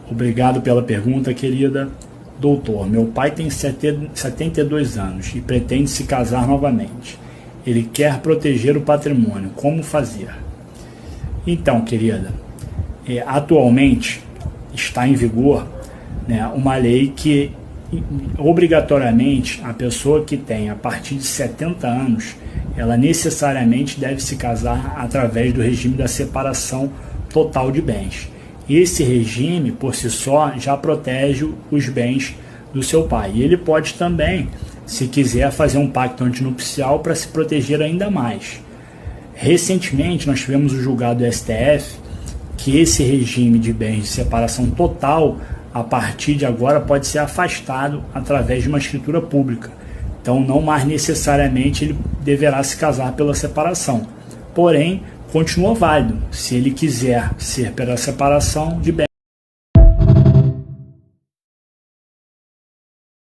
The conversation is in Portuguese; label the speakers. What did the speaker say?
Speaker 1: Obrigado pela pergunta, querida. Doutor, meu pai tem 72 anos e pretende se casar novamente. Ele quer proteger o patrimônio. Como fazer? Então, querida, atualmente está em vigor, né, uma lei que obrigatoriamente a pessoa que tem a partir de 70 anos, ela necessariamente deve se casar através do regime da separação total de bens. Esse regime, por si só, já protege os bens do seu pai. E ele pode também, se quiser, fazer um pacto antinupcial para se proteger ainda mais. Recentemente, nós tivemos o julgado do STF que esse regime de bens de separação total, a partir de agora, pode ser afastado através de uma escritura pública. Então, não mais necessariamente ele deverá se casar pela separação. Porém, continua válido se ele quiser ser pela separação de bens.